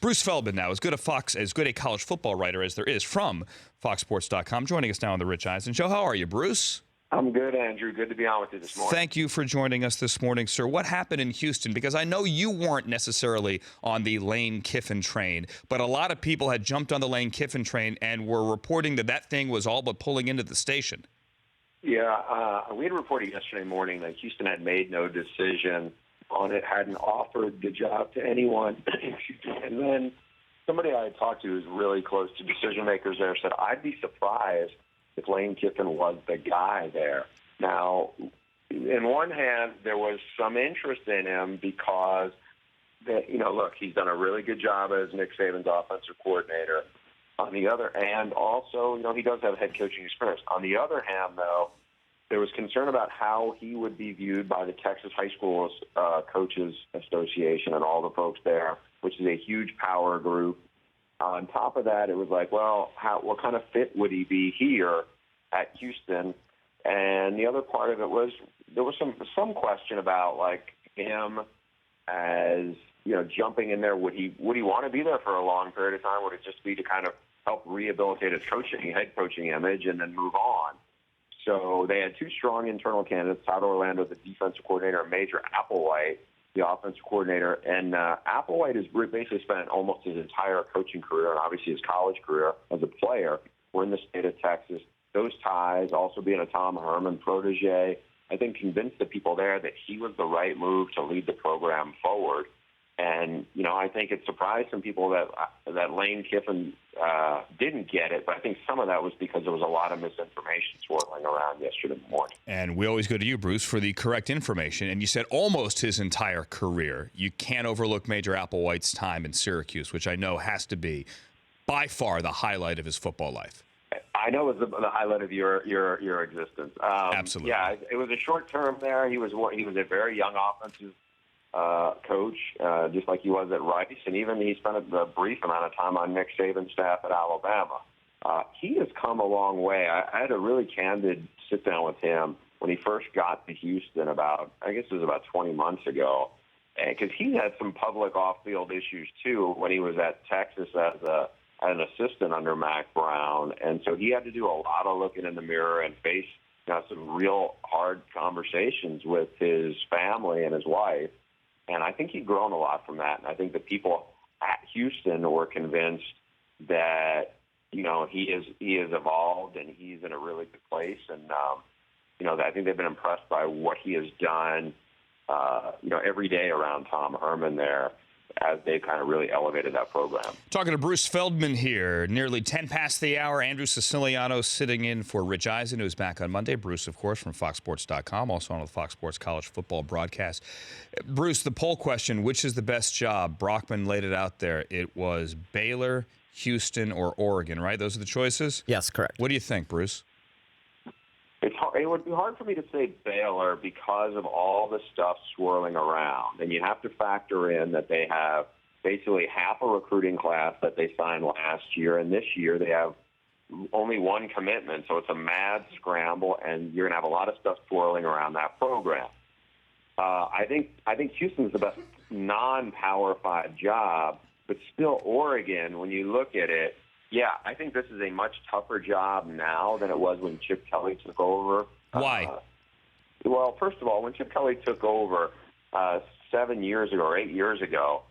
Bruce Feldman now, as good a college football writer as there is from FoxSports.com, joining us now on the Rich Eisen Show. How are you, Bruce? I'm good, Andrew. Good to be on with you this morning. Thank you for joining us this morning, sir. What happened in Houston? Because I know you weren't necessarily on the Lane Kiffin train, but a lot of people had jumped on the Lane Kiffin train and were reporting that thing was all but pulling into the station. Yeah, we had reported yesterday morning that Houston had made no decision on it, hadn't offered the job to anyone. And then somebody I had talked to who's really close to decision makers there said, I'd be surprised if Lane Kiffin was the guy there. Now, in one hand, there was some interest in him because, look, he's done a really good job as Nick Saban's offensive coordinator. On the other hand, also, he does have head coaching experience. On the other hand, though, there was concern about how he would be viewed by the Texas High School Coaches Association and all the folks there, which is a huge power group. On top of that, it was like, well, what kind of fit would he be here at Houston? And the other part of it was there was some question about like him as jumping in there. Would he want to be there for a long period of time? Would it just be to kind of help rehabilitate his head coaching image and then move on? So they had two strong internal candidates, Todd Orlando, the defensive coordinator, and Major Applewhite, the offensive coordinator. And Applewhite has basically spent almost his entire coaching career and obviously his college career as a player. We're in the state of Texas. Those ties, also being a Tom Herman protege, I think convinced the people there that he was the right move to lead the program forward. And, I think it surprised some people that Lane Kiffin didn't get it, but I think some of that was because there was a lot of misinformation swirling around yesterday morning. And we always go to you, Bruce, for the correct information. And you said almost his entire career. You can't overlook Major Applewhite's time in Syracuse, which I know has to be by far the highlight of his football life. I know it was the highlight of your existence. Absolutely. Yeah, it was a short term there. He was a very young offensive coach, just like he was at Rice, and even he spent a brief amount of time on Nick Saban's staff at Alabama. He has come a long way. I had a really candid sit down with him when he first got to Houston about 20 months ago, because he had some public off-field issues too when he was at Texas as an assistant under Mac Brown, and so he had to do a lot of looking in the mirror and face some real hard conversations with his family and his wife. And I think he'd grown a lot from that. And I think the people at Houston were convinced that, he is evolved and he's in a really good place. And, I think they've been impressed by what he has done, every day around Tom Herman there as they kind of really elevated that program. Talking to Bruce Feldman here, nearly 10 past the hour. Andrew Siciliano sitting in for Rich Eisen, who's back on Monday. Bruce, of course, from FoxSports.com, also on the Fox Sports College Football broadcast. Bruce, the poll question, which is the best job? Brockman laid it out there. It was Baylor, Houston, or Oregon, right? Those are the choices? Yes, correct. What do you think, Bruce? It would be hard for me to say Baylor because of all the stuff swirling around. And you have to factor in that they have basically half a recruiting class that they signed last year. And this year they have only one commitment. So it's a mad scramble, and you're going to have a lot of stuff swirling around that program. I think Houston's the best non-Power 5 job, but still Oregon, when you look at it, yeah, I think this is a much tougher job now than it was when Chip Kelly took over. Why? Well, first of all, when Chip Kelly took over 7 years ago or 8 years ago,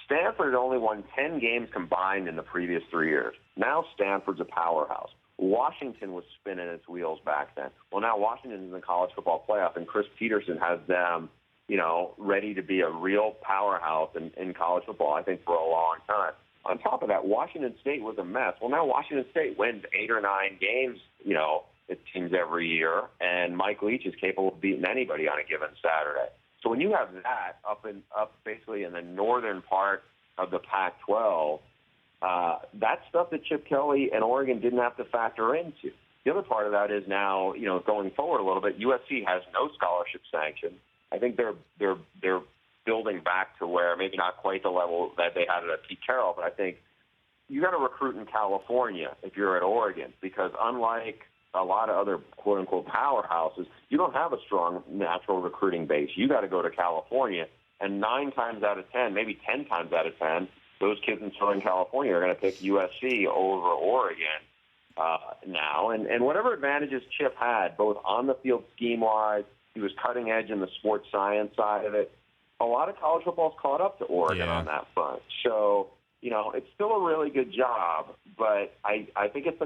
Stanford had only won 10 games combined in the previous 3 years. Now Stanford's a powerhouse. Washington was spinning its wheels back then. Well, now Washington's in the college football playoff, and Chris Peterson has them, ready to be a real powerhouse in college football, I think, for a long time. On top of that, Washington State was a mess. Well, now Washington State wins 8 or 9 games, it seems every year, and Mike Leach is capable of beating anybody on a given Saturday. So when you have that up basically in the northern part of the Pac-12, that's stuff that Chip Kelly and Oregon didn't have to factor into. The other part of that is now, going forward a little bit, USC has no scholarship sanction. I think they're building back to where maybe not quite the level that they had at Pete Carroll, but I think you got to recruit in California if you're at Oregon, because unlike a lot of other quote-unquote powerhouses, you don't have a strong natural recruiting base. You got to go to California, and 9 times out of 10, maybe 10 times out of 10, those kids in Southern California are going to pick USC over Oregon now. And whatever advantages Chip had, both on the field scheme-wise, he was cutting edge in the sports science side of it. A lot of college football's caught up to Oregon on that front. So, it's still a really good job, but I think it's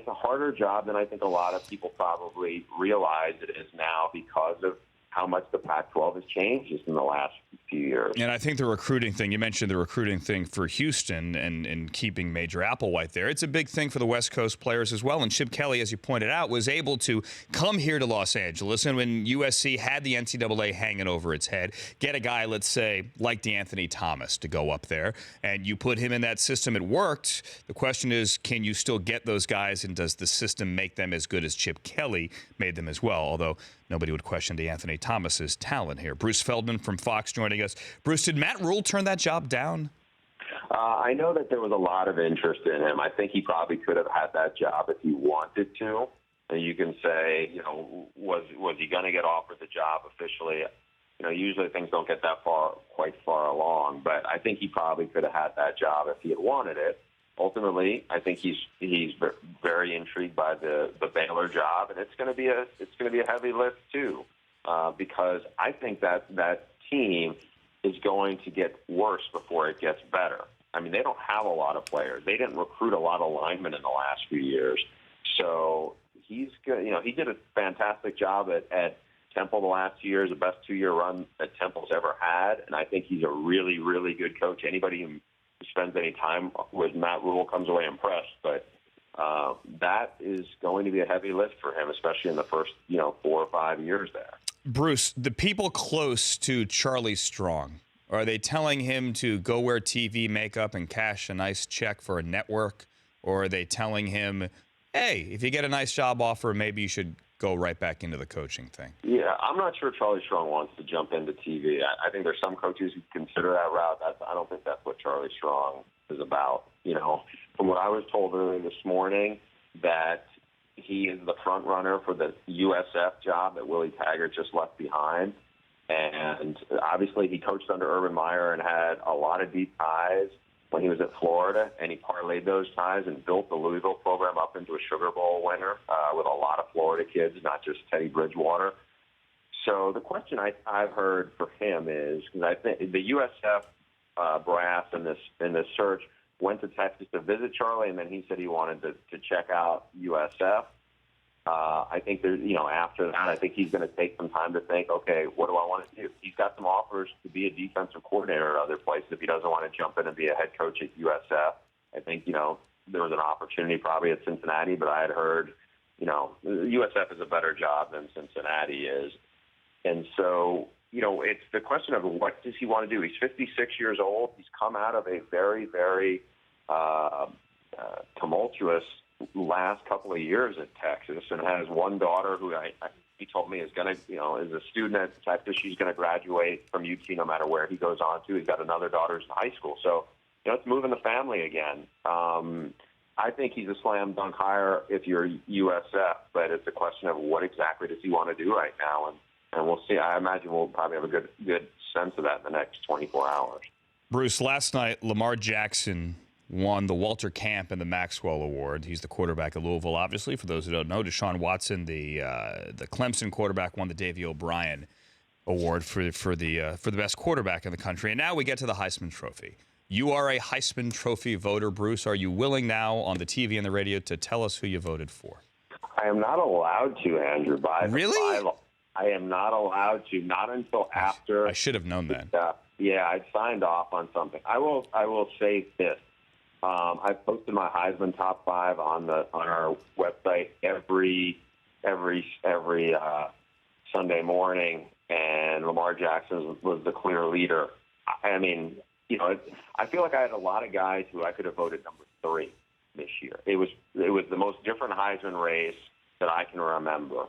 a harder job than I think a lot of people probably realize it is now because of how much the Pac-12 has changed just in the last few years. And I think the recruiting thing, you mentioned the recruiting thing for Houston and keeping Major Applewhite there. It's a big thing for the West Coast players as well. And Chip Kelly, as you pointed out, was able to come here to Los Angeles. And when USC had the NCAA hanging over its head, get a guy, let's say, like DeAnthony Thomas to go up there. And you put him in that system, it worked. The question is, can you still get those guys? And does the system make them as good as Chip Kelly made them as well? Although nobody would question DeAnthony Thomas's talent here. Bruce Feldman from Fox joining us. Bruce, did Matt Rule turn that job down? I know that there was a lot of interest in him. I think he probably could have had that job if he wanted to. And you can say, was he going to get offered the job officially? Usually things don't get that quite far along. But I think he probably could have had that job if he had wanted it. Ultimately, I think he's very intrigued by the Baylor job, and it's going to be a heavy lift too, because I think that team is going to get worse before it gets better. I mean, they don't have a lot of players. They didn't recruit a lot of linemen in the last few years, so he's good. He did a fantastic job at Temple the last 2 years, the best 2-year run that Temple's ever had, and I think he's a really, really good coach. Anybody who spends any time with Matt Rule comes away impressed, but that is going to be a heavy lift for him, especially in the first 4 or 5 years there. Bruce, the people close to Charlie Strong, are they telling him to go wear TV makeup and cash a nice check for a network, or are they telling him, hey, if you get a nice job offer, maybe you should go right back into the coaching thing? Yeah, I'm not sure Charlie Strong wants to jump into TV. I think there's some coaches who consider that route. I don't think that's what Charlie Strong is about. From what I was told earlier this morning, that he is the front runner for the USF job that Willie Taggart just left behind. And obviously he coached under Urban Meyer and had a lot of deep ties when he was at Florida, and he parlayed those ties and built the Louisville program up into a Sugar Bowl winner with a lot of Florida kids, not just Teddy Bridgewater. So the question I've heard for him is, because I think the USF brass in this search went to Texas to visit Charlie, and then he said he wanted to check out USF. I think after that, I think he's going to take some time to think, okay, what do I want to do? He's got some offers to be a defensive coordinator at other places if he doesn't want to jump in and be a head coach at USF. I think, there was an opportunity probably at Cincinnati, but I had heard, USF is a better job than Cincinnati is. And so, it's the question of what does he want to do? He's 56 years old. He's come out of a very, very tumultuous last couple of years at Texas, and has one daughter who he told me is going to, is a student at Texas. She's going to graduate from UT no matter where he goes on to. He's got another daughter who's in high school. So, it's moving the family again. I think he's a slam dunk hire if you're USF, but it's a question of what exactly does he want to do right now, and we'll see. I imagine we'll probably have a good sense of that in the next 24 hours. Bruce, last night, Lamar Jackson won the Walter Camp and the Maxwell Award. He's the quarterback of Louisville, obviously. For those who don't know, Deshaun Watson, the Clemson quarterback, won the Davey O'Brien Award for the best quarterback in the country. And now we get to the Heisman Trophy. You are a Heisman Trophy voter, Bruce. Are you willing now on the TV and the radio to tell us who you voted for? I am not allowed to, Andrew. Really? I am not allowed to. Not until after. I should have known that. Yeah, I signed off on something. I will say this. I posted my Heisman top 5 on our website every Sunday morning, and Lamar Jackson was the clear leader. I mean, I feel like I had a lot of guys who I could have voted number 3 this year. It was the most different Heisman race that I can remember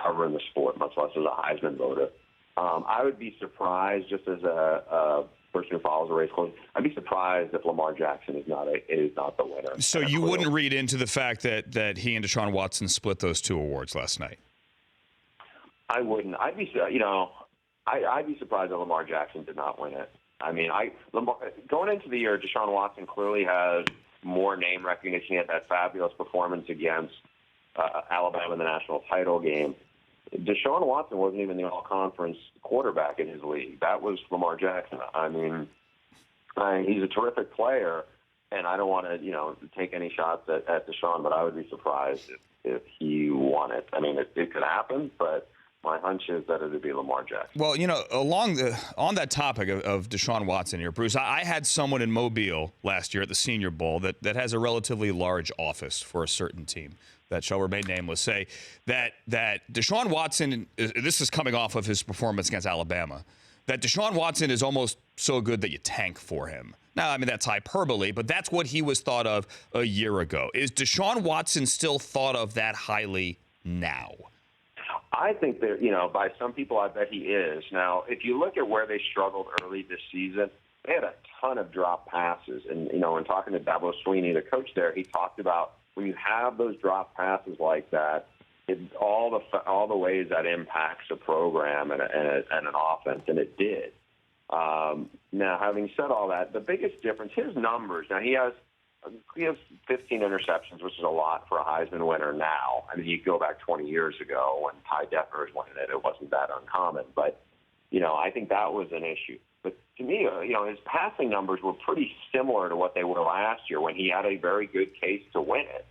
covering the sport, much less as a Heisman voter. I would be surprised, just as a person who follows the race closely, I'd be surprised if Lamar Jackson is not the winner. So you wouldn't read into the fact that he and Deshaun Watson split those 2 awards last night? I wouldn't. I'd be surprised if Lamar Jackson did not win it. I mean, going into the year, Deshaun Watson clearly has more name recognition. He had that fabulous performance against Alabama in the national title game. Deshaun Watson wasn't even the all-conference quarterback in his league. That was Lamar Jackson. I mean, he's a terrific player, and I don't want to, take any shots at Deshaun, but I would be surprised if he won it. I mean, it could happen, but my hunch is that it would be Lamar Jackson. Well, on that topic of Deshaun Watson here, Bruce, I had someone in Mobile last year at the Senior Bowl that has a relatively large office for a certain team that shall remain nameless, say that Deshaun Watson, this is coming off of his performance against Alabama, that Deshaun Watson is almost so good that you tank for him. Now, I mean, that's hyperbole, but that's what he was thought of a year ago. Is Deshaun Watson still thought of that highly now? I think that, by some people, I bet he is. Now, if you look at where they struggled early this season, they had a ton of drop passes. And, when talking to Dabo Swinney, the coach there, he talked about when you have those drop passes like that, all the ways that impacts a program and an offense, and it did. Now, having said all that, the biggest difference, his numbers. Now, he has 15 interceptions, which is a lot for a Heisman winner now. I mean, you go back 20 years ago when Ty Detmer was winning it, it wasn't that uncommon. But, I think that was an issue. But to me, his passing numbers were pretty similar to what they were last year when he had a very good case to win it.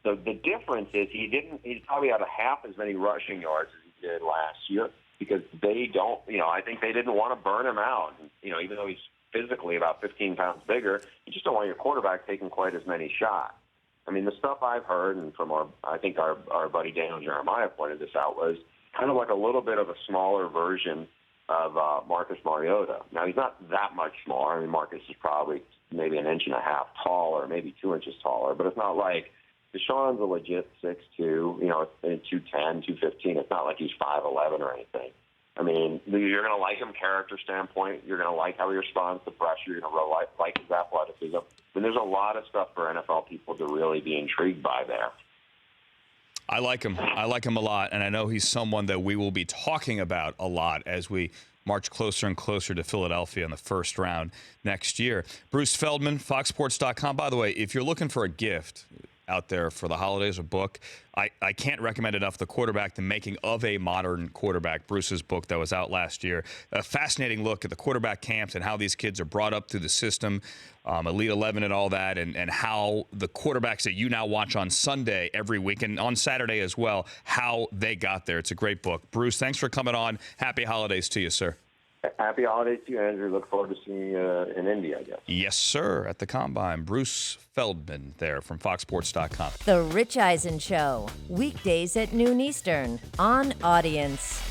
The difference is he probably had a half as many rushing yards as he did last year because they don't, I think they didn't want to burn him out. Even though he's physically about 15 pounds bigger, you just don't want your quarterback taking quite as many shots. I mean, the stuff I've heard, and from our buddy Daniel Jeremiah pointed this out, was kind of like a little bit of a smaller version of Marcus Mariota. Now, he's not that much smaller. I mean, Marcus is probably maybe an inch and a half taller, maybe 2 inches taller, but it's not like Deshaun's a legit 6'2", 210, 215. It's not like he's 5'11" or anything. I mean, you're going to like him character standpoint. You're going to like how he responds to pressure. You're going to like his athleticism. I mean, there's a lot of stuff for NFL people to really be intrigued by there. I like him. I like him a lot, and I know he's someone that we will be talking about a lot as we march closer and closer to Philadelphia in the first round next year. Bruce Feldman, FoxSports.com. By the way, if you're looking for a gift out there for the holidays, a book, I can't recommend enough The Quarterback, The Making of a Modern Quarterback, Bruce's book that was out last year. A fascinating look at the quarterback camps and how these kids are brought up through the system, Elite 11 and all that, and how the quarterbacks that you now watch on Sunday every week and on Saturday as well, how they got there. It's a great book. Bruce, thanks for coming on. Happy holidays to you, sir. Happy holidays to you, Andrew. Look forward to seeing you in Indy, I guess. Yes, sir, at the Combine. Bruce Feldman there from FoxSports.com. The Rich Eisen Show, weekdays at noon Eastern on Audience.